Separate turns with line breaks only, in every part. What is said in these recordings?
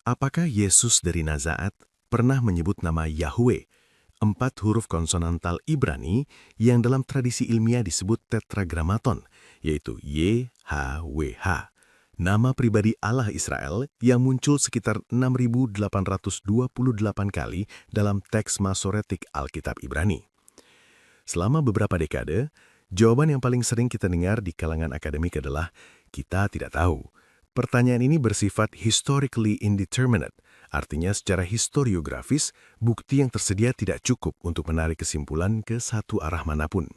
Apakah Yesus dari Nazaret pernah menyebut nama Yahweh, 4 huruf konsonantal Ibrani yang dalam tradisi ilmiah disebut tetragrammaton, yaitu YHWH, nama pribadi Allah Israel yang muncul sekitar 6.828 kali dalam teks Masoretik Alkitab Ibrani. Selama beberapa dekade, jawaban yang paling sering kita dengar di kalangan akademik adalah kita tidak tahu. Pertanyaan ini bersifat historically indeterminate, artinya secara historiografis, bukti yang tersedia tidak cukup untuk menarik kesimpulan ke satu arah manapun.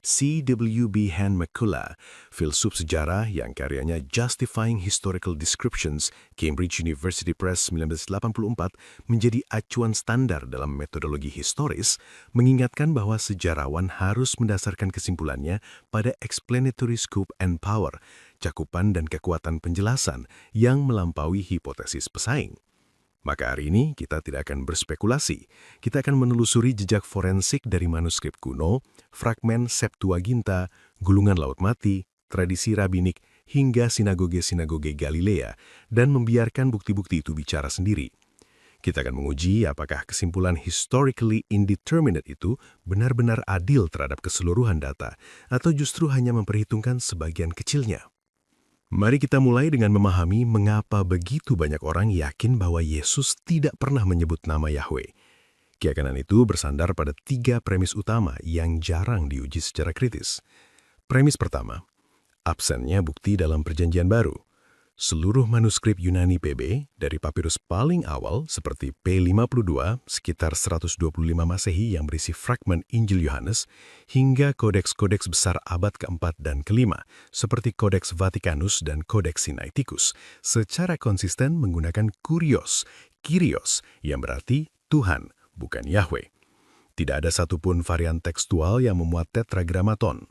C.W.B. Han McCullough, filsuf sejarah yang karyanya Justifying Historical Descriptions, Cambridge University Press 1984, menjadi acuan standar dalam metodologi historis, mengingatkan bahwa sejarawan harus mendasarkan kesimpulannya pada explanatory scope and power, cakupan dan kekuatan penjelasan yang melampaui hipotesis pesaing. Maka hari ini kita tidak akan berspekulasi, kita akan menelusuri jejak forensik dari manuskrip kuno, fragmen Septuaginta, gulungan Laut Mati, tradisi rabinik, hingga sinagoge-sinagoge Galilea, dan membiarkan bukti-bukti itu bicara sendiri. Kita akan menguji apakah kesimpulan historically indeterminate itu benar-benar adil terhadap keseluruhan data, atau justru hanya memperhitungkan sebagian kecilnya. Mari kita mulai dengan memahami mengapa begitu banyak orang yakin bahwa Yesus tidak pernah menyebut nama Yahweh. Keyakinan itu bersandar pada 3 premis utama yang jarang diuji secara kritis. Premis pertama, absennya bukti dalam Perjanjian Baru. Seluruh manuskrip Yunani PB, dari papirus paling awal seperti P52 sekitar 125 Masehi yang berisi fragmen Injil Yohanes, hingga kodeks-kodeks besar abad ke-4 dan ke-5 seperti Kodeks Vatikanus dan Kodeks Sinaiticus, secara konsisten menggunakan kurios, Kyrios, yang berarti Tuhan, bukan Yahweh. Tidak ada satupun varian tekstual yang memuat tetragrammaton.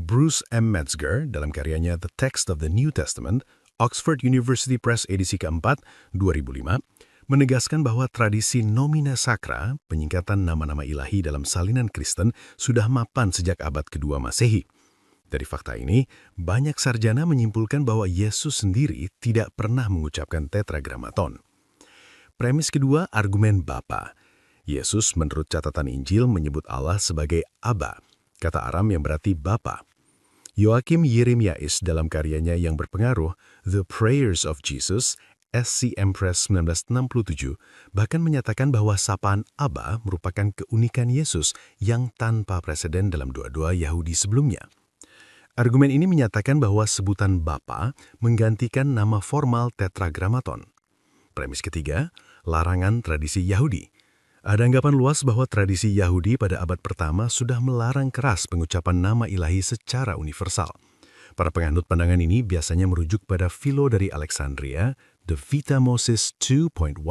Bruce M. Metzger dalam karyanya The Text of the New Testament, Oxford University Press edisi keempat, 2005, menegaskan bahwa tradisi nomina sacra, penyingkatan nama-nama ilahi dalam salinan Kristen, sudah mapan sejak abad kedua Masehi. Dari fakta ini, banyak sarjana menyimpulkan bahwa Yesus sendiri tidak pernah mengucapkan tetragrammaton. Premis kedua, argumen Bapa. Yesus menurut catatan Injil menyebut Allah sebagai Abba, kata Aram yang berarti Bapa. Joachim Yeremias dalam karyanya yang berpengaruh, The Prayers of Jesus, SCM Press 1967, bahkan menyatakan bahwa sapaan Abba merupakan keunikan Yesus yang tanpa preseden dalam doa-doa Yahudi sebelumnya. Argumen ini menyatakan bahwa sebutan Bapa menggantikan nama formal tetragrammaton. Premis ketiga, larangan tradisi Yahudi. Ada anggapan luas bahwa tradisi Yahudi pada abad pertama sudah melarang keras pengucapan nama ilahi secara universal. Para penganut pandangan ini biasanya merujuk pada Philo dari Alexandria, The Vita Moses 2.114,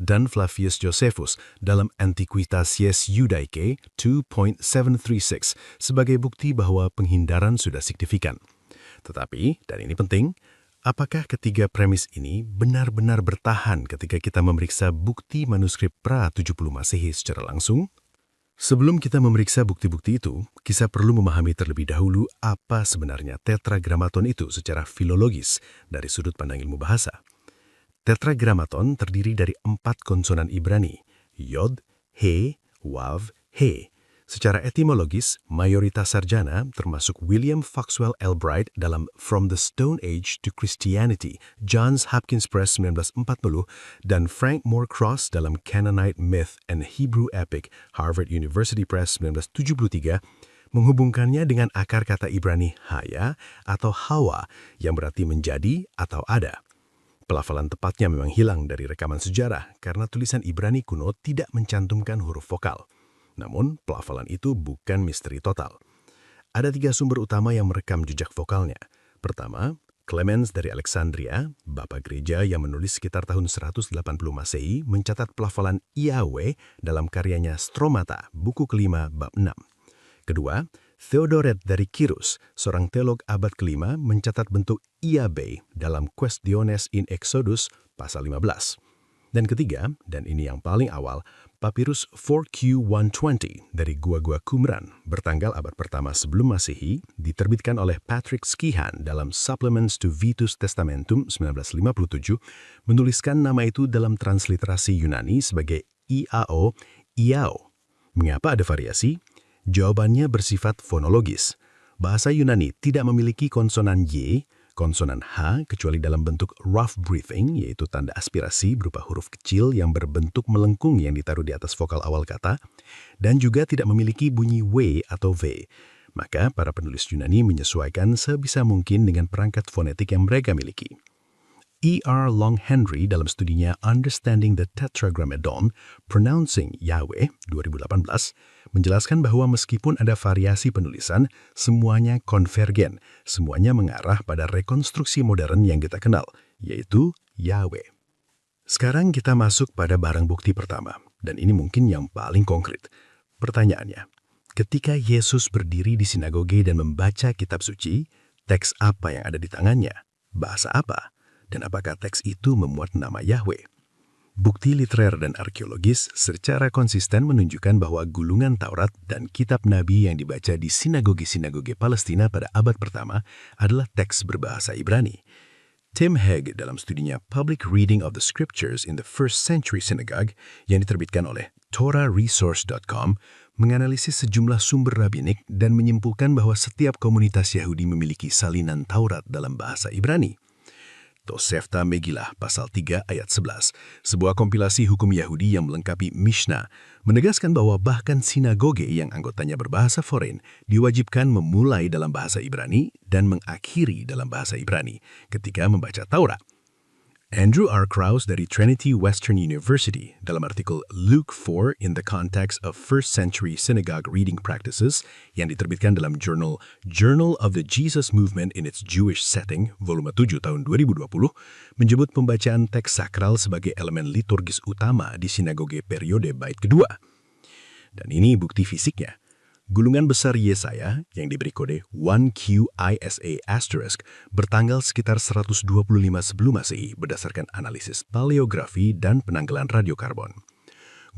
dan Flavius Josephus dalam Antiquitates Judaicae 2.736 sebagai bukti bahwa penghindaran sudah signifikan. Tetapi, dan ini penting, apakah ketiga premis ini benar-benar bertahan ketika kita memeriksa bukti manuskrip pra-70 Masehi secara langsung? Sebelum kita memeriksa bukti-bukti itu, kita perlu memahami terlebih dahulu apa sebenarnya tetragrammaton itu secara filologis dari sudut pandang ilmu bahasa. Tetragrammaton terdiri dari 4 konsonan Ibrani, Yod, He, Wav, He. Secara etimologis, mayoritas sarjana, termasuk William Foxwell Albright dalam From the Stone Age to Christianity, Johns Hopkins Press 1940, dan Frank Moore-Cross dalam Canaanite Myth and Hebrew Epic, Harvard University Press 1973, menghubungkannya dengan akar kata Ibrani haya atau hawa, yang berarti menjadi atau ada. Pelafalan tepatnya memang hilang dari rekaman sejarah karena tulisan Ibrani kuno tidak mencantumkan huruf vokal. Namun, pelafalan itu bukan misteri total. Ada 3 sumber utama yang merekam jejak vokalnya. Pertama, Clemens dari Alexandria, bapak gereja yang menulis sekitar tahun 180 Masehi, mencatat pelafalan Yahweh dalam karyanya Stromata, buku ke-5, bab 6. Kedua, Theodoret dari Kirus, seorang teolog abad ke-5, mencatat bentuk Iabe dalam Questiones in Exodus, pasal 15. Dan ketiga, dan ini yang paling awal, Papyrus 4Q120 dari Gua-Gua Qumran bertanggal abad pertama sebelum Masehi diterbitkan oleh Patrick Skihan dalam Supplements to Vitus Testamentum 1957 menuliskan nama itu dalam transliterasi Yunani sebagai Iao, Iao. Mengapa ada variasi? Jawabannya bersifat fonologis. Bahasa Yunani tidak memiliki konsonan Y, konsonan H kecuali dalam bentuk rough breathing, yaitu tanda aspirasi berupa huruf kecil yang berbentuk melengkung yang ditaruh di atas vokal awal kata, dan juga tidak memiliki bunyi W atau V. Maka para penulis Yunani menyesuaikan sebisa mungkin dengan perangkat fonetik yang mereka miliki. E.R. Long Henry dalam studinya Understanding the Tetragrammaton, Pronouncing Yahweh 2018, menjelaskan bahwa meskipun ada variasi penulisan, semuanya konvergen, semuanya mengarah pada rekonstruksi modern yang kita kenal, yaitu Yahweh. Sekarang kita masuk pada barang bukti pertama, dan ini mungkin yang paling konkret. Pertanyaannya, ketika Yesus berdiri di sinagoge dan membaca kitab suci, teks apa yang ada di tangannya? Bahasa apa? Dan apakah teks itu memuat nama Yahweh? Bukti literer dan arkeologis secara konsisten menunjukkan bahwa gulungan Taurat dan kitab Nabi yang dibaca di sinagoge-sinagoge Palestina pada abad pertama adalah teks berbahasa Ibrani. Tim Hegg dalam studinya Public Reading of the Scriptures in the First Century Synagogue yang diterbitkan oleh TorahResource.com menganalisis sejumlah sumber rabbinik dan menyimpulkan bahwa setiap komunitas Yahudi memiliki salinan Taurat dalam bahasa Ibrani. Tosefta Megillah pasal 3 ayat 11, sebuah kompilasi hukum Yahudi yang melengkapi Mishnah, menegaskan bahwa bahkan sinagoge yang anggotanya berbahasa foreign diwajibkan memulai dalam bahasa Ibrani dan mengakhiri dalam bahasa Ibrani ketika membaca Taurat. Andrew R. Krause dari Trinity Western University dalam artikel Luke 4 in the Context of First Century Synagogue Reading Practices yang diterbitkan dalam Journal of the Jesus Movement in its Jewish Setting, volume 7 tahun 2020, menyebut pembacaan teks sakral sebagai elemen liturgis utama di sinagoge periode Bait Kedua. Dan ini bukti fisiknya. Gulungan besar Yesaya yang diberi kode 1QISA** bertanggal sekitar 125 sebelum Masehi berdasarkan analisis paleografi dan penanggalan radiokarbon.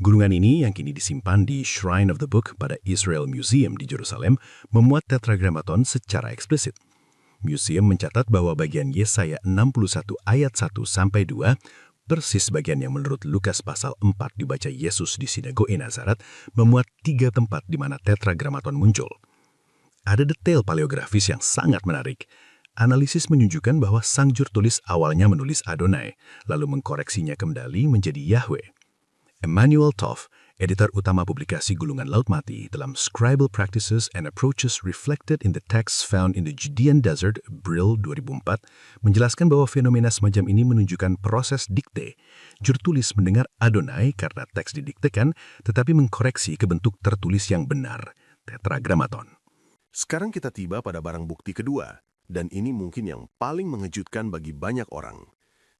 Gulungan ini yang kini disimpan di Shrine of the Book pada Israel Museum di Yerusalem memuat tetragrammaton secara eksplisit. Museum mencatat bahwa bagian Yesaya 61 ayat 1-2 persis bagian yang menurut Lukas pasal 4 dibaca Yesus di sinagoge Nazaret memuat 3 tempat di mana tetragrammaton muncul. Ada detail paleografis yang sangat menarik. Analisis menunjukkan bahwa sang juru tulis awalnya menulis Adonai, lalu mengkoreksinya kembali menjadi Yahweh. Emmanuel Toff, editor utama publikasi Gulungan Laut Mati dalam Scribal Practices and Approaches Reflected in the Texts Found in the Judean Desert, Brill 2004, menjelaskan bahwa fenomena semacam ini menunjukkan proses dikte. Juru tulis mendengar Adonai karena teks didiktekan, tetapi mengkoreksi ke bentuk tertulis yang benar, tetragrammaton. Sekarang kita tiba pada barang bukti kedua, dan ini mungkin yang paling mengejutkan bagi banyak orang.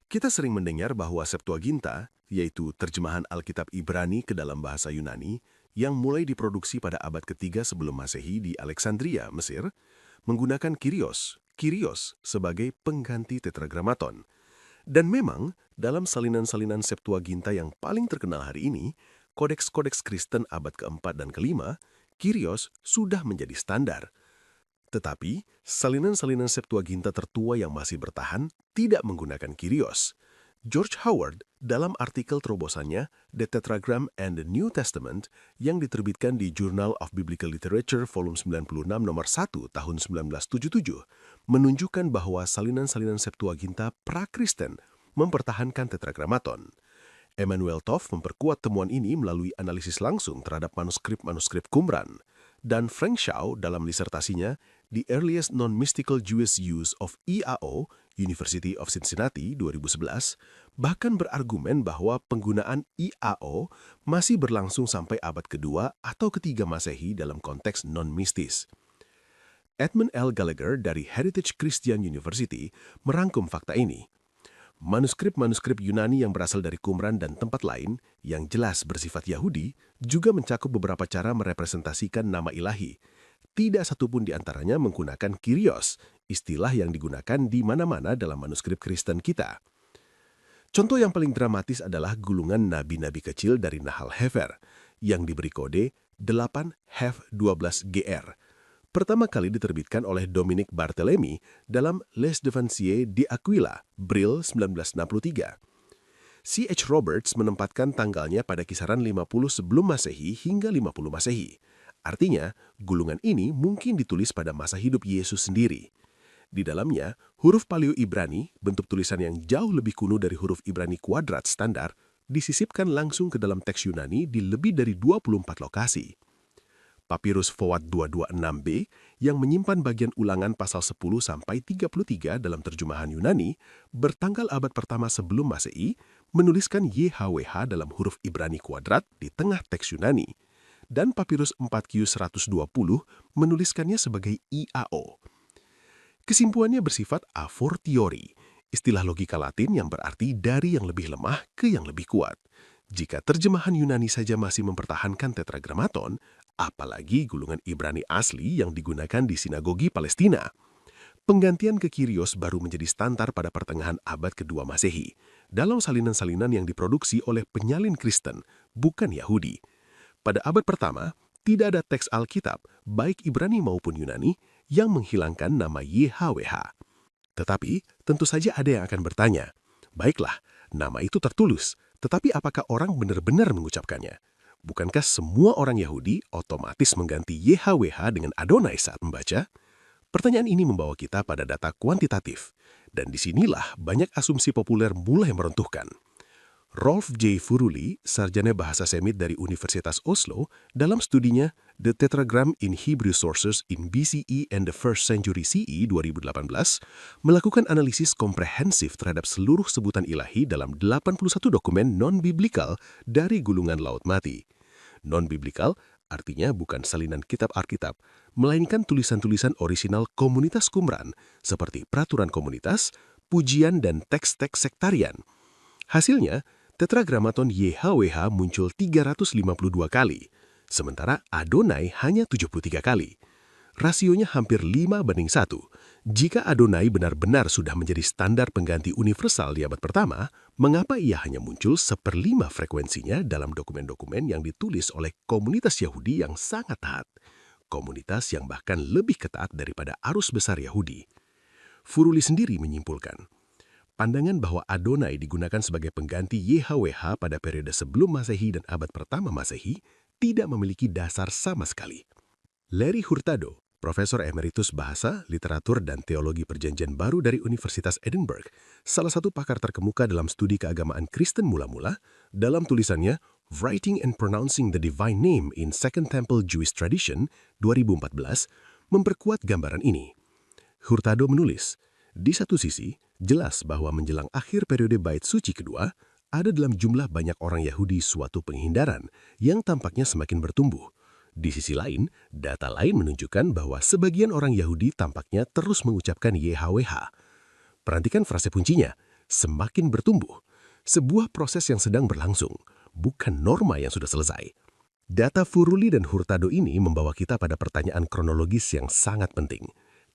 Kita sering mendengar bahwa Septuaginta, yaitu terjemahan Alkitab Ibrani ke dalam bahasa Yunani, yang mulai diproduksi pada abad ketiga sebelum Masehi di Alexandria, Mesir, menggunakan Kyrios sebagai pengganti tetragrammaton. Dan memang, dalam salinan-salinan Septuaginta yang paling terkenal hari ini, kodeks-kodeks Kristen abad keempat dan kelima, Kyrios sudah menjadi standar. Tetapi, salinan-salinan Septuaginta tertua yang masih bertahan tidak menggunakan Kyrios. George Howard, dalam artikel terobosannya The Tetragram and the New Testament yang diterbitkan di Journal of Biblical Literature volume 96 nomor 1 tahun 1977, menunjukkan bahwa salinan-salinan Septuaginta pra-Kristen mempertahankan tetragrammaton. Emmanuel Toff memperkuat temuan ini melalui analisis langsung terhadap manuskrip-manuskrip Qumran. Dan Frank Shaw dalam disertasinya The Earliest Non-Mystical Jewish Use of IAO, University of Cincinnati 2011, bahkan berargumen bahwa penggunaan IAO masih berlangsung sampai abad kedua atau ketiga Masehi dalam konteks non-mistis. Edmund L. Gallagher dari Heritage Christian University merangkum fakta ini. Manuskrip-manuskrip Yunani yang berasal dari Qumran dan tempat lain yang jelas bersifat Yahudi juga mencakup beberapa cara merepresentasikan nama ilahi. Tidak satupun di antaranya menggunakan Kyrios, istilah yang digunakan di mana-mana dalam manuskrip Kristen kita. Contoh yang paling dramatis adalah gulungan nabi-nabi kecil dari Nahal Hefer yang diberi kode 8-Hef-12-GR. Pertama kali diterbitkan oleh Dominique Barthélemy dalam Les Devanciers d'Aquila, Bril 1963. C.H. Roberts menempatkan tanggalnya pada kisaran 50 sebelum Masehi hingga 50 Masehi. Artinya, gulungan ini mungkin ditulis pada masa hidup Yesus sendiri. Di dalamnya, huruf Paleo Ibrani, bentuk tulisan yang jauh lebih kuno dari huruf Ibrani kuadrat standar, disisipkan langsung ke dalam teks Yunani di lebih dari 24 lokasi. Papirus Fowat 226b yang menyimpan bagian ulangan pasal 10-33 dalam terjemahan Yunani bertanggal abad pertama sebelum Masehi menuliskan YHWH dalam huruf Ibrani kuadrat di tengah teks Yunani, dan Papirus 4Q120 menuliskannya sebagai IAO. Kesimpulannya bersifat a fortiori, istilah logika Latin yang berarti dari yang lebih lemah ke yang lebih kuat. Jika terjemahan Yunani saja masih mempertahankan tetragramaton, apalagi gulungan Ibrani asli yang digunakan di sinagogi Palestina. Penggantian ke Kyrios baru menjadi standar pada pertengahan abad kedua Masehi, dalam salinan-salinan yang diproduksi oleh penyalin Kristen, bukan Yahudi. Pada abad pertama, tidak ada teks Alkitab, baik Ibrani maupun Yunani, yang menghilangkan nama YHWH. Tetapi, tentu saja ada yang akan bertanya, baiklah, nama itu tertulis, tetapi apakah orang benar-benar mengucapkannya? Bukankah semua orang Yahudi otomatis mengganti YHWH dengan Adonai saat membaca? Pertanyaan ini membawa kita pada data kuantitatif, dan disinilah banyak asumsi populer mulai meruntuhkan. Rolf J. Furuli, sarjana bahasa Semit dari Universitas Oslo, dalam studinya The Tetragram in Hebrew Sources in BCE and the First Century CE 2018, melakukan analisis komprehensif terhadap seluruh sebutan ilahi dalam 81 dokumen non-biblikal dari gulungan Laut Mati. Non-biblikal artinya bukan salinan kitab Alkitab, melainkan tulisan-tulisan orisinal komunitas Qumran, seperti peraturan komunitas, pujian, dan teks-teks sektarian. Hasilnya, Tetragramaton YHWH muncul 352 kali, sementara Adonai hanya 73 kali. Rasionya hampir 5:1. Jika Adonai benar-benar sudah menjadi standar pengganti universal di abad pertama, mengapa ia hanya muncul 1/5 frekuensinya dalam dokumen-dokumen yang ditulis oleh komunitas Yahudi yang sangat taat? Komunitas yang bahkan lebih ketat daripada arus besar Yahudi. Furuli sendiri menyimpulkan, pandangan bahwa Adonai digunakan sebagai pengganti YHWH pada periode sebelum Masehi dan abad pertama Masehi tidak memiliki dasar sama sekali. Larry Hurtado, Profesor Emeritus Bahasa, Literatur, dan Teologi Perjanjian Baru dari Universitas Edinburgh, salah satu pakar terkemuka dalam studi keagamaan Kristen mula-mula, dalam tulisannya Writing and Pronouncing the Divine Name in Second Temple Jewish Tradition 2014, memperkuat gambaran ini. Hurtado menulis, di satu sisi, jelas bahwa menjelang akhir periode Bait Suci kedua, ada dalam jumlah banyak orang Yahudi suatu penghindaran yang tampaknya semakin bertumbuh. Di sisi lain, data lain menunjukkan bahwa sebagian orang Yahudi tampaknya terus mengucapkan YHWH. Perhatikan frase kuncinya, semakin bertumbuh. Sebuah proses yang sedang berlangsung, bukan norma yang sudah selesai. Data Furuli dan Hurtado ini membawa kita pada pertanyaan kronologis yang sangat penting.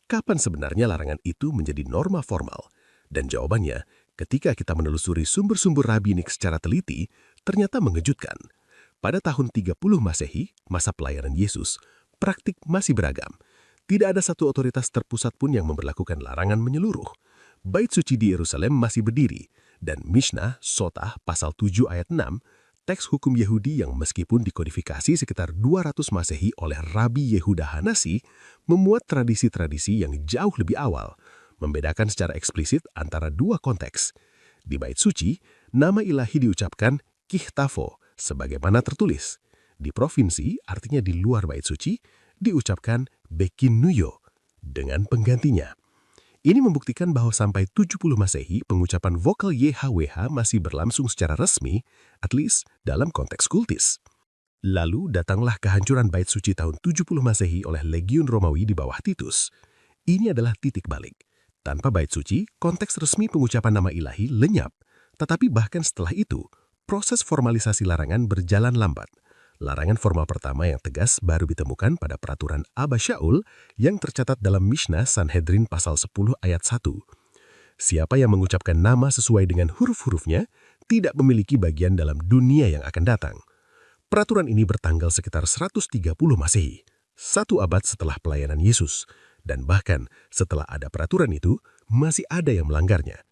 Kapan sebenarnya larangan itu menjadi norma formal? Dan jawabannya, ketika kita menelusuri sumber-sumber rabbinik secara teliti, ternyata mengejutkan. Pada tahun 30 Masehi, masa pelayanan Yesus, praktik masih beragam. Tidak ada satu otoritas terpusat pun yang memberlakukan larangan menyeluruh. Bait suci di Yerusalem masih berdiri, dan Mishnah, Sotah, pasal 7 ayat 6, teks hukum Yahudi yang meskipun dikodifikasi sekitar 200 Masehi oleh Rabi Yehuda Hanasi, memuat tradisi-tradisi yang jauh lebih awal, membedakan secara eksplisit antara dua konteks. Di Bait Suci, nama ilahi diucapkan Kihtafo, sebagaimana tertulis. Di provinsi, artinya di luar Bait Suci, diucapkan Bekinuyo, dengan penggantinya. Ini membuktikan bahwa sampai 70 Masehi, pengucapan vokal YHWH masih berlangsung secara resmi, at least dalam konteks kultis. Lalu datanglah kehancuran Bait Suci tahun 70 Masehi oleh Legiun Romawi di bawah Titus. Ini adalah titik balik. Tanpa Bait Suci, konteks resmi pengucapan nama ilahi lenyap. Tetapi bahkan setelah itu, proses formalisasi larangan berjalan lambat. Larangan formal pertama yang tegas baru ditemukan pada peraturan Abba Shaul yang tercatat dalam Mishnah Sanhedrin pasal 10 ayat 1.
Siapa yang mengucapkan nama sesuai dengan huruf-hurufnya tidak memiliki bagian dalam dunia yang akan datang. Peraturan ini bertanggal sekitar 130 Masehi, 1 abad setelah pelayanan Yesus, dan bahkan setelah ada peraturan itu, masih ada yang melanggarnya.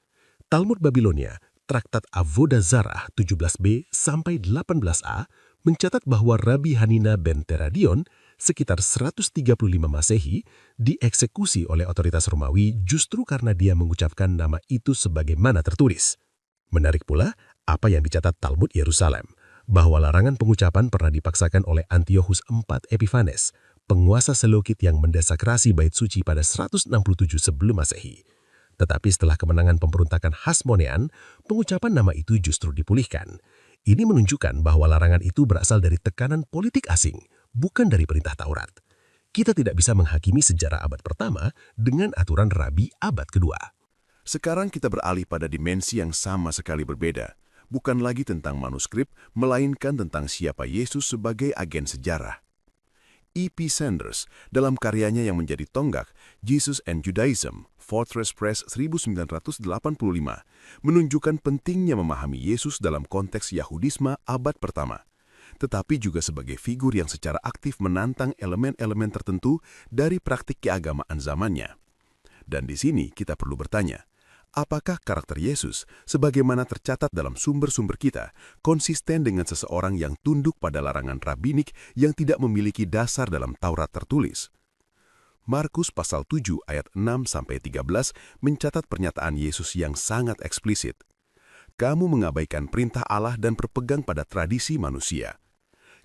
Talmud Babilonia, Traktat Avodah Zarah 17b sampai 18a mencatat bahwa Rabi Hanina ben Teradion sekitar 135 Masehi dieksekusi oleh otoritas Romawi justru karena dia mengucapkan nama itu sebagaimana tertulis. Menarik pula apa yang dicatat Talmud Yerusalem, bahwa larangan pengucapan pernah dipaksakan oleh Antiochus IV Epiphanes, penguasa Seleucid yang mendesakrasi bait suci pada 167 sebelum Masehi. Tetapi setelah kemenangan pemberontakan Hasmonean, pengucapan nama itu justru dipulihkan. Ini menunjukkan bahwa larangan itu berasal dari tekanan politik asing, bukan dari perintah Taurat. Kita tidak bisa menghakimi sejarah abad pertama dengan aturan Rabi abad kedua.
Sekarang kita beralih pada dimensi yang sama sekali berbeda. Bukan lagi tentang manuskrip, melainkan tentang siapa Yesus sebagai agen sejarah. E.P. Sanders, dalam karyanya yang menjadi tonggak, Jesus and Judaism, Fortress Press 1985, menunjukkan pentingnya memahami Yesus dalam konteks Yahudisme abad pertama, tetapi juga sebagai figur yang secara aktif menantang elemen-elemen tertentu dari praktik keagamaan zamannya. Dan di sini kita perlu bertanya, apakah karakter Yesus, sebagaimana tercatat dalam sumber-sumber kita, konsisten dengan seseorang yang tunduk pada larangan rabbinik yang tidak memiliki dasar dalam Taurat tertulis? Markus pasal 7 ayat 6-13 mencatat pernyataan Yesus yang sangat eksplisit. Kamu mengabaikan perintah Allah dan berpegang pada tradisi manusia.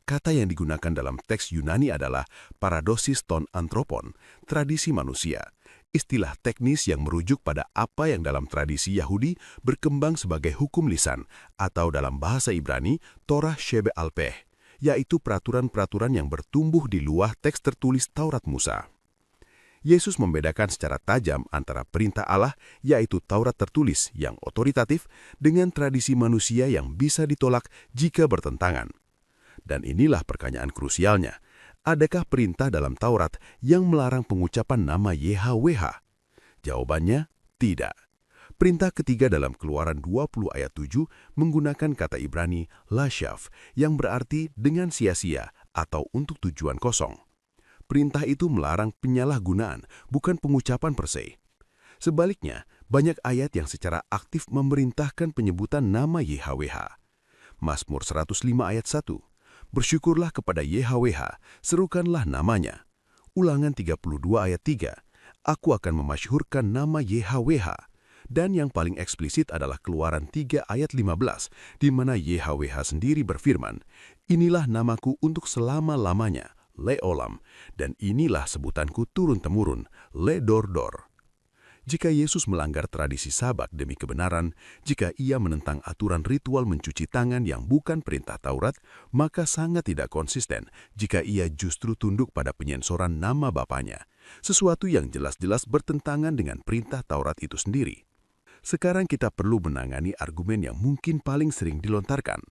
Kata yang digunakan dalam teks Yunani adalah paradosis ton anthropon, tradisi manusia. Istilah teknis yang merujuk pada apa yang dalam tradisi Yahudi berkembang sebagai hukum lisan atau dalam bahasa Ibrani Torah Shebe Alpeh, yaitu peraturan-peraturan yang bertumbuh di luar teks tertulis Taurat Musa. Yesus membedakan secara tajam antara perintah Allah, yaitu Taurat tertulis yang otoritatif, dengan tradisi manusia yang bisa ditolak jika bertentangan. Dan inilah pertanyaan krusialnya. Adakah perintah dalam Taurat yang melarang pengucapan nama YHWH? Jawabannya, tidak. Perintah ketiga dalam Keluaran 20 ayat 7 menggunakan kata Ibrani lashav yang berarti dengan sia-sia atau untuk tujuan kosong. Perintah itu melarang penyalahgunaan, bukan pengucapan per se. Sebaliknya, banyak ayat yang secara aktif memerintahkan penyebutan nama YHWH. Mazmur 105 ayat 1. Bersyukurlah kepada YHWH, serukanlah namanya. Ulangan 32 ayat 3, aku akan memasyhurkan nama YHWH. Dan yang paling eksplisit adalah Keluaran 3 ayat 15, di mana YHWH sendiri berfirman, inilah namaku untuk selama-lamanya, Leolam, dan inilah sebutanku turun-temurun, Ledor-dor. Jika Yesus melanggar tradisi Sabat demi kebenaran, jika ia menentang aturan ritual mencuci tangan yang bukan perintah Taurat, maka sangat tidak konsisten jika ia justru tunduk pada penyensoran nama Bapanya, sesuatu yang jelas-jelas bertentangan dengan perintah Taurat itu sendiri. Sekarang kita perlu menangani argumen yang mungkin paling sering dilontarkan.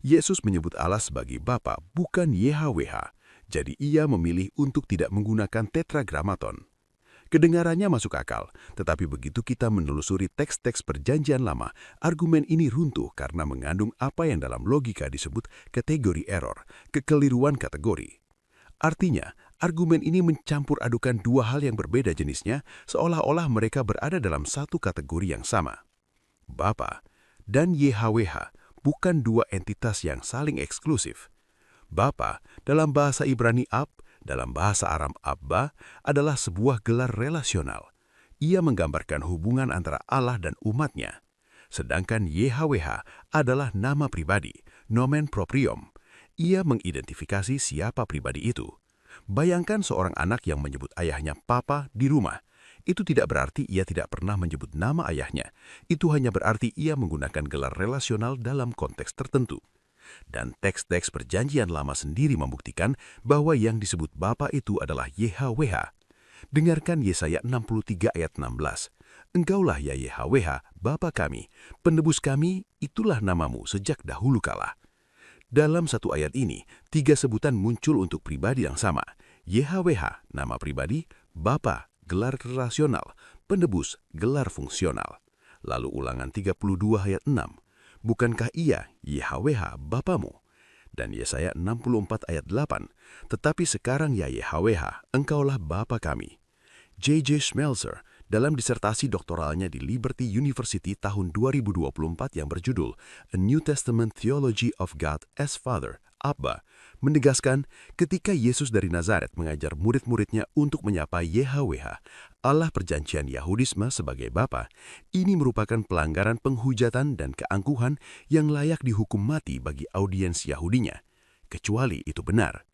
Yesus menyebut Allah sebagai Bapa, bukan YHWH, jadi ia memilih untuk tidak menggunakan tetragramaton. Kedengarannya masuk akal, tetapi begitu kita menelusuri teks-teks Perjanjian Lama, argumen ini runtuh karena mengandung apa yang dalam logika disebut kategori error, kekeliruan kategori. Artinya, argumen ini mencampur adukan dua hal yang berbeda jenisnya, seolah-olah mereka berada dalam satu kategori yang sama. Bapa dan YHWH bukan dua entitas yang saling eksklusif. Bapa dalam bahasa Ibrani Ab, dalam bahasa Aram Abba, adalah sebuah gelar relasional. Ia menggambarkan hubungan antara Allah dan umatnya. Sedangkan YHWH adalah nama pribadi, nomen proprium. Ia mengidentifikasi siapa pribadi itu. Bayangkan seorang anak yang menyebut ayahnya Papa di rumah. Itu tidak berarti ia tidak pernah menyebut nama ayahnya. Itu hanya berarti ia menggunakan gelar relasional dalam konteks tertentu. Dan teks-teks Perjanjian Lama sendiri membuktikan bahwa yang disebut Bapa itu adalah YHWH. Dengarkan Yesaya 63 ayat 16. Engkaulah ya YHWH, Bapa kami, penebus kami, itulah namamu sejak dahulu kala. Dalam satu ayat ini, tiga sebutan muncul untuk pribadi yang sama. YHWH, nama pribadi, Bapa, gelar relasional, penebus, gelar fungsional. Lalu Ulangan 32 ayat 6, bukankah ia YHWH Bapamu? Dan Yesaya 64 ayat 8, tetapi sekarang ya YHWH, engkaulah Bapa kami. J.J. Schmelzer dalam disertasi doktoralnya di Liberty University tahun 2024 yang berjudul A New Testament Theology of God as Father, Abba, menegaskan ketika Yesus dari Nazaret mengajar murid-muridnya untuk menyapa YHWH, Allah perjanjian Yahudisme sebagai Bapa, ini merupakan pelanggaran penghujatan dan keangkuhan yang layak dihukum mati bagi audiens Yahudinya, kecuali itu benar.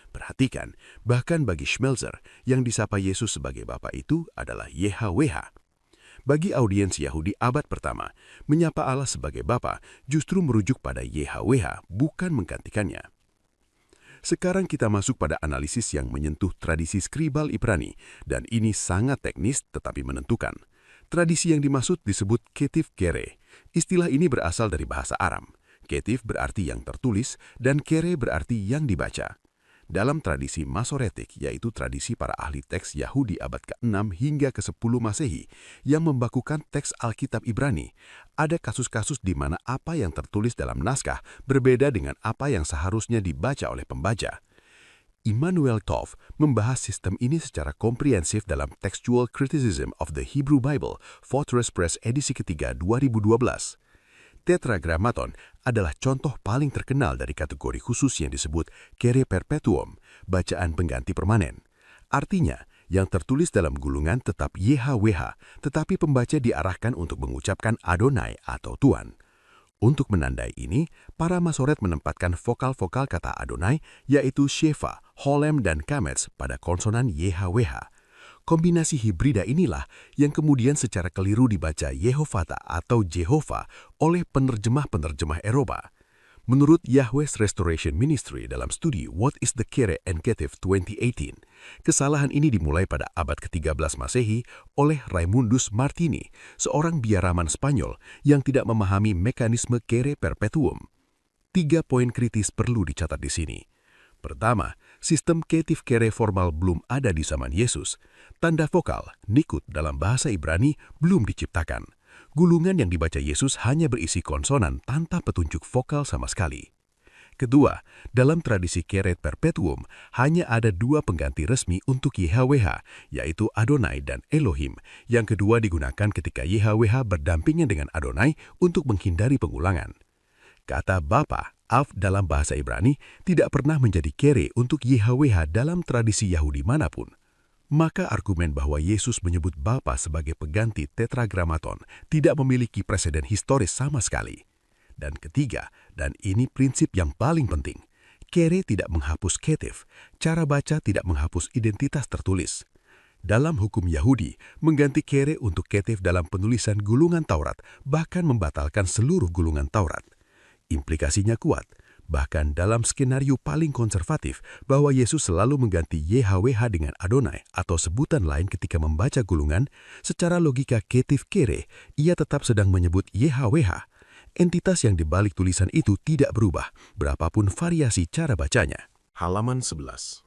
Perhatikan, bahkan bagi Schmelzer, yang disapa Yesus sebagai Bapa itu adalah YHWH. Bagi audiens Yahudi abad pertama, menyapa Allah sebagai Bapa justru merujuk pada YHWH, bukan menggantikannya. Sekarang kita masuk pada analisis yang menyentuh tradisi skribal Ibrani, dan ini sangat teknis tetapi menentukan. Tradisi yang dimaksud disebut ketiv kere. Istilah ini berasal dari bahasa Aram. Ketiv berarti yang tertulis, dan kere berarti yang dibaca. Dalam tradisi Masoretik, yaitu tradisi para ahli teks Yahudi abad ke-6 hingga ke-10 Masehi yang membakukan teks Alkitab Ibrani, ada kasus-kasus di mana apa yang tertulis dalam naskah berbeda dengan apa yang seharusnya dibaca oleh pembaca. Immanuel Tov membahas sistem ini secara komprehensif dalam Textual Criticism of the Hebrew Bible, Fortress Press edisi ketiga 2012. Tetragrammaton adalah contoh paling terkenal dari kategori khusus yang disebut kere perpetuum, bacaan pengganti permanen. Artinya, yang tertulis dalam gulungan tetap YHWH, tetapi pembaca diarahkan untuk mengucapkan Adonai atau Tuhan. Untuk menandai ini, para Masoret menempatkan vokal-vokal kata Adonai, yaitu Shefa, Holem, dan Kametz pada konsonan YHWH. Kombinasi hibrida inilah yang kemudian secara keliru dibaca Yehovata atau Jehovah oleh penerjemah-penerjemah Eropa. Menurut Yahweh's Restoration Ministry dalam studi What is the Kere and Ketiv 2018, kesalahan ini dimulai pada abad ke-13 Masehi oleh Raimundus Martini, seorang biaraman Spanyol yang tidak memahami mekanisme kere perpetuum. 3 poin kritis perlu dicatat di sini. Pertama, sistem ketiv kere formal belum ada di zaman Yesus. Tanda vokal, nikut dalam bahasa Ibrani belum diciptakan. Gulungan yang dibaca Yesus hanya berisi konsonan tanpa petunjuk vokal sama sekali. Kedua, dalam tradisi kere perpetuum hanya ada 2 pengganti resmi untuk YHWH, yaitu Adonai dan Elohim. Yang kedua digunakan ketika YHWH berdampingan dengan Adonai untuk menghindari pengulangan. Kata Bapa, Av dalam bahasa Ibrani tidak pernah menjadi kere untuk YHWH dalam tradisi Yahudi manapun. Maka argumen bahwa Yesus menyebut Bapa sebagai pengganti tetragrammaton tidak memiliki preseden historis sama sekali. Dan ketiga, dan ini prinsip yang paling penting, kere tidak menghapus ketiv, cara baca tidak menghapus identitas tertulis. Dalam hukum Yahudi, mengganti kere untuk ketiv dalam penulisan gulungan Taurat bahkan membatalkan seluruh gulungan Taurat. Implikasinya kuat, bahkan dalam skenario paling konservatif bahwa Yesus selalu mengganti YHWH dengan Adonai atau sebutan lain ketika membaca gulungan, secara logika ketiv kere, ia tetap sedang menyebut YHWH. Entitas yang dibalik tulisan itu tidak berubah, berapapun variasi cara bacanya.
Halaman 11.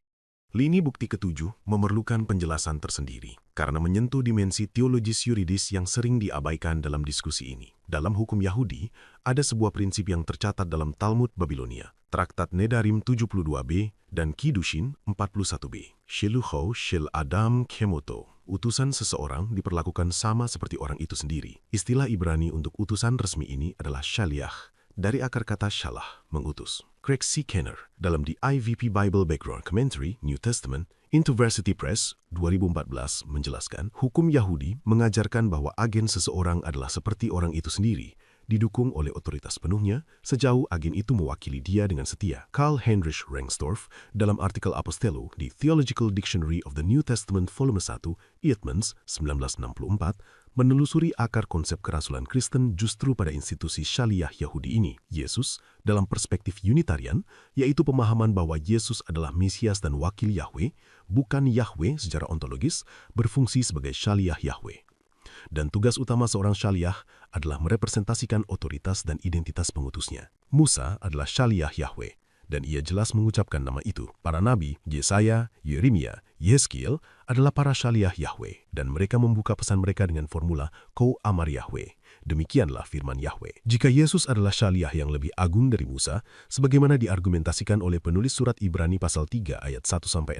Lini bukti ketujuh memerlukan penjelasan tersendiri karena menyentuh dimensi teologis yuridis yang sering diabaikan dalam diskusi ini. Dalam hukum Yahudi, ada sebuah prinsip yang tercatat dalam Talmud Babilonia, Traktat Nedarim 72b dan Kiddushin 41b. Shilucho shel Adam kemoto. Utusan seseorang diperlakukan sama seperti orang itu sendiri. Istilah Ibrani untuk utusan resmi ini adalah shaliach, dari akar kata shalah, mengutus. Craig C. Kenner dalam The IVP Bible Background Commentary, New Testament, InterVarsity Press 2014 menjelaskan, hukum Yahudi mengajarkan bahwa agen seseorang adalah seperti orang itu sendiri, didukung oleh otoritas penuhnya sejauh agen itu mewakili dia dengan setia. Karl Heinrich Rengstorff dalam artikel Apostelo di Theological Dictionary of the New Testament Volume 1, Eatmans 1964, menelusuri akar konsep kerasulan Kristen justru pada institusi syariah Yahudi ini. Yesus, dalam perspektif Unitarian, yaitu pemahaman bahwa Yesus adalah Mesias dan wakil Yahweh, bukan Yahweh secara ontologis, berfungsi sebagai syariah Yahweh. Dan tugas utama seorang syariah adalah merepresentasikan otoritas dan identitas pengutusnya. Musa adalah syariah Yahweh, dan ia jelas mengucapkan nama itu. Para nabi, Yesaya, Yeremia, Yezkiel adalah para syariah Yahweh, dan mereka membuka pesan mereka dengan formula Ko Amar Yahweh,
Demikianlah firman Yahweh. Jika Yesus adalah syaliah yang lebih agung dari Musa, sebagaimana diargumentasikan oleh penulis surat Ibrani pasal 3 ayat 1-6,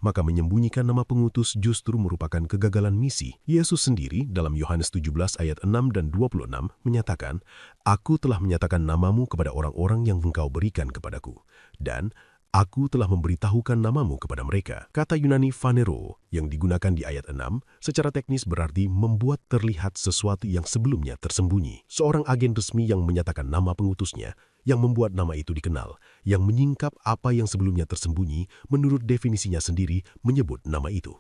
maka menyembunyikan nama pengutus justru merupakan kegagalan misi. Yesus sendiri dalam Yohanes 17 ayat 6 dan 26 menyatakan, "Aku telah menyatakan namamu kepada orang-orang yang engkau berikan kepadaku, dan Aku telah memberitahukan namamu kepada mereka." Kata Yunani phanero yang digunakan di ayat 6 secara teknis berarti membuat terlihat sesuatu yang sebelumnya tersembunyi. Seorang agen resmi yang menyatakan nama pengutusnya, yang membuat nama itu dikenal, yang menyingkap apa yang sebelumnya tersembunyi, menurut definisinya sendiri menyebut nama itu.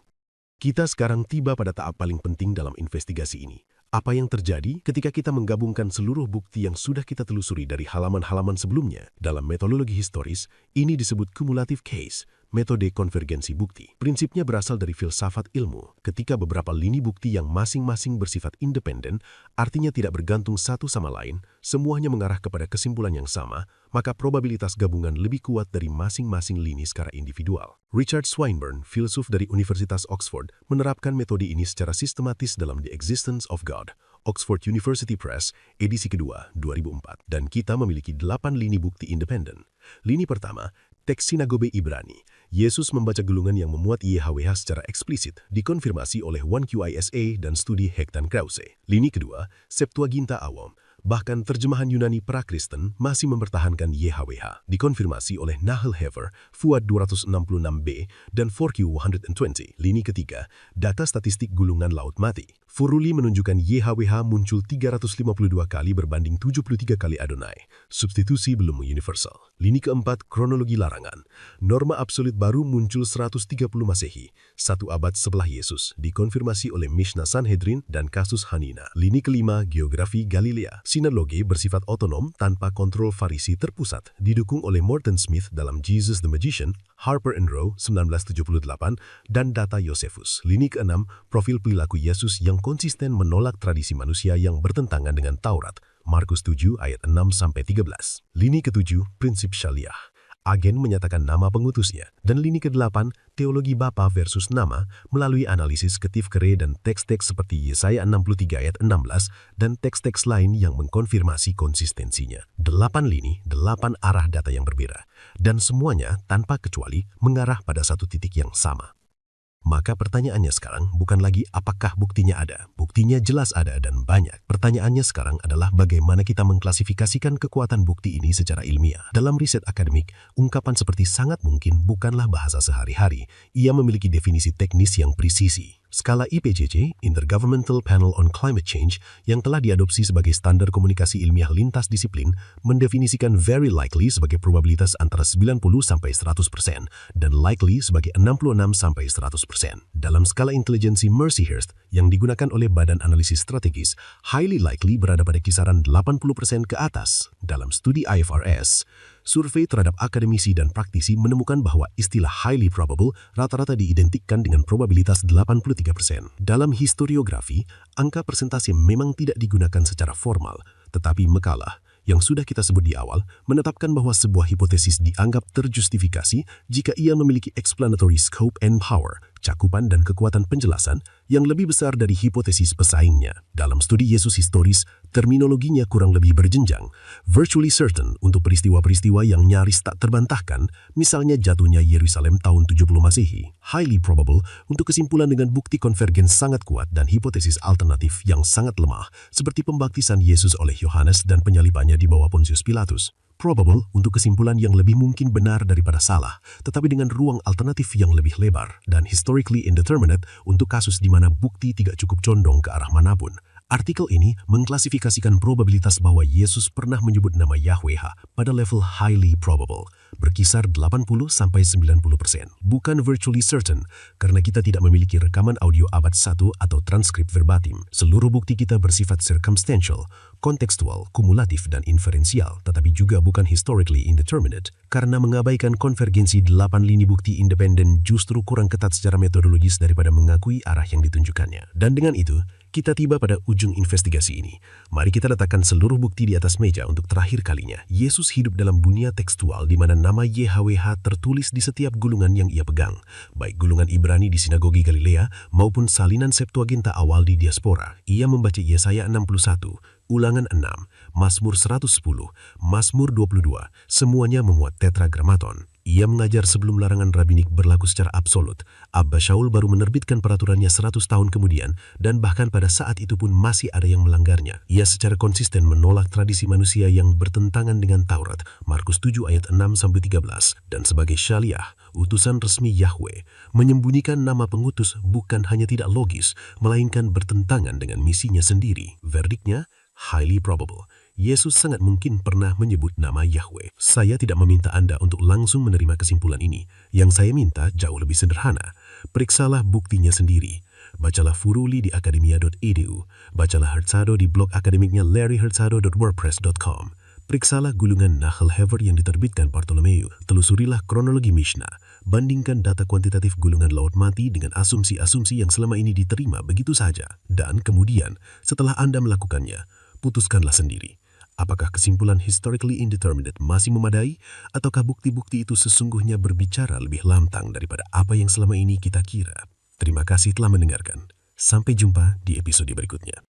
Kita sekarang tiba pada tahap paling penting dalam investigasi ini. Apa yang terjadi ketika kita menggabungkan seluruh bukti yang sudah kita telusuri dari halaman-halaman sebelumnya? Dalam metodologi historis, ini disebut cumulative case, metode konvergensi bukti. Prinsipnya berasal dari filsafat ilmu. Ketika beberapa lini bukti yang masing-masing bersifat independen, artinya tidak bergantung satu sama lain, semuanya mengarah kepada kesimpulan yang sama, maka probabilitas gabungan lebih kuat dari masing-masing lini secara individual. Richard Swinburne, filsuf dari Universitas Oxford, menerapkan metode ini secara sistematis dalam The Existence of God, Oxford University Press, edisi kedua, 2004. Dan kita memiliki 8 lini bukti independen. Lini pertama, teks sinagoge Ibrani. Yesus membaca gulungan yang memuat YHWH secara eksplisit, dikonfirmasi oleh 1QISA dan studi Hektan Krause. Lini kedua, Septuaginta Awam. Bahkan terjemahan Yunani pra-Kristen masih mempertahankan YHWH, dikonfirmasi oleh Nahel Hever, Fuad 266b, dan 4Q120. Lini ketiga, data statistik gulungan Laut Mati. Furuli menunjukkan YHWH muncul 352 kali berbanding 73 kali Adonai. Substitusi belum universal. Lini keempat, kronologi larangan. Norma absolut baru muncul 130 Masehi, 1 abad setelah Yesus, dikonfirmasi oleh Mishnah Sanhedrin dan kasus Hanina. Lini kelima, geografi Galilea. Sinaloge bersifat otonom tanpa kontrol Farisi terpusat, didukung oleh Morton Smith dalam Jesus the Magician, Harper and Row 1978, dan data Josephus. Lini keenam, profil perilaku Yesus yang konsisten menolak tradisi manusia yang bertentangan dengan Taurat, Markus 7 ayat 6-13. Lini ketujuh, prinsip syaliah. Agen menyatakan nama pengutusnya. Dan lini ke-8, teologi Bapa versus nama melalui analisis ketif kere dan teks-teks seperti Yesaya 63 ayat 16 dan teks-teks lain yang mengkonfirmasi konsistensinya. 8 lini, 8 arah data yang berbeda. Dan semuanya tanpa kecuali mengarah pada satu titik yang sama. Maka pertanyaannya sekarang bukan lagi apakah buktinya ada. Buktinya jelas ada dan banyak. Pertanyaannya sekarang adalah bagaimana kita mengklasifikasikan kekuatan bukti ini secara ilmiah. Dalam riset akademik, ungkapan seperti sangat mungkin bukanlah bahasa sehari-hari. Ia memiliki definisi teknis yang presisi. Skala IPCC, Intergovernmental Panel on Climate Change, yang telah diadopsi sebagai standar komunikasi ilmiah lintas disiplin, mendefinisikan very likely sebagai probabilitas antara 90-100% dan likely sebagai 66-100%. Dalam skala intelijensi Mercyhurst yang digunakan oleh Badan Analisis Strategis, highly likely berada pada kisaran 80% ke atas. Dalam studi IFRS, survei terhadap akademisi dan praktisi menemukan bahwa istilah highly probable rata-rata diidentikan dengan probabilitas 83%. Dalam historiografi, angka persentase memang tidak digunakan secara formal, tetapi makalah yang sudah kita sebut di awal menetapkan bahwa sebuah hipotesis dianggap terjustifikasi jika ia memiliki explanatory scope and power, cakupan dan kekuatan penjelasan yang lebih besar dari hipotesis pesaingnya. Dalam studi Yesus historis, terminologinya kurang lebih berjenjang. Virtually certain untuk peristiwa-peristiwa yang nyaris tak terbantahkan, misalnya jatuhnya Yerusalem tahun 70 Masehi. Highly probable untuk kesimpulan dengan bukti konvergens sangat kuat dan hipotesis alternatif yang sangat lemah, seperti pembaptisan Yesus oleh Yohanes dan penyalibannya di bawah Pontius Pilatus. Probable untuk kesimpulan yang lebih mungkin benar daripada salah, tetapi dengan ruang alternatif yang lebih lebar, dan historically indeterminate untuk kasus di mana bukti tidak cukup condong ke arah manapun. Artikel ini mengklasifikasikan probabilitas bahwa Yesus pernah menyebut nama YHWH pada level highly probable, berkisar 80-90%. Bukan virtually certain, karena kita tidak memiliki rekaman audio abad 1 atau transkrip verbatim. Seluruh bukti kita bersifat circumstantial, kontekstual, kumulatif, dan inferensial, tetapi juga bukan historically indeterminate, karena mengabaikan konvergensi 8 lini bukti independen justru kurang ketat secara metodologis daripada mengakui arah yang ditunjukkannya. Dan dengan itu, Kita tiba pada ujung investigasi ini. Mari kita letakkan seluruh bukti di atas meja untuk terakhir kalinya. Yesus hidup dalam dunia tekstual di mana nama YHWH tertulis di setiap gulungan yang ia pegang, baik gulungan Ibrani di sinagogi Galilea maupun salinan Septuaginta awal di diaspora. Ia membaca Yesaya 61, Ulangan 6, Mazmur 110, Mazmur 22, semuanya memuat tetragramaton. Ia mengajar sebelum larangan rabinik berlaku secara absolut. Abba Shaul baru menerbitkan peraturannya 100 tahun kemudian, dan bahkan pada saat itu pun masih ada yang melanggarnya. Ia secara konsisten menolak tradisi manusia yang bertentangan dengan Taurat, Markus 7 ayat 6-13, dan sebagai syariah, utusan resmi Yahweh, menyembunyikan nama pengutus bukan hanya tidak logis, melainkan bertentangan dengan misinya sendiri. Verdiknya, highly probable. Yesus sangat mungkin pernah menyebut nama Yahweh. Saya tidak meminta Anda untuk langsung menerima kesimpulan ini. Yang saya minta jauh lebih sederhana. Periksalah buktinya sendiri. Bacalah Furuli di academia.edu. Bacalah Hurtado di blog akademiknya larryhurtado.wordpress.com. Periksalah gulungan Nahal Hever yang diterbitkan Bartolomeu. Telusurilah kronologi Mishnah. Bandingkan data kuantitatif gulungan laut mati dengan asumsi-asumsi yang selama ini diterima begitu saja. Dan kemudian, setelah Anda melakukannya, putuskanlah sendiri. Apakah kesimpulan historically indeterminate masih memadai, ataukah bukti-bukti itu sesungguhnya berbicara lebih lantang daripada apa yang selama ini kita kira? Terima kasih telah mendengarkan. Sampai jumpa di episode berikutnya.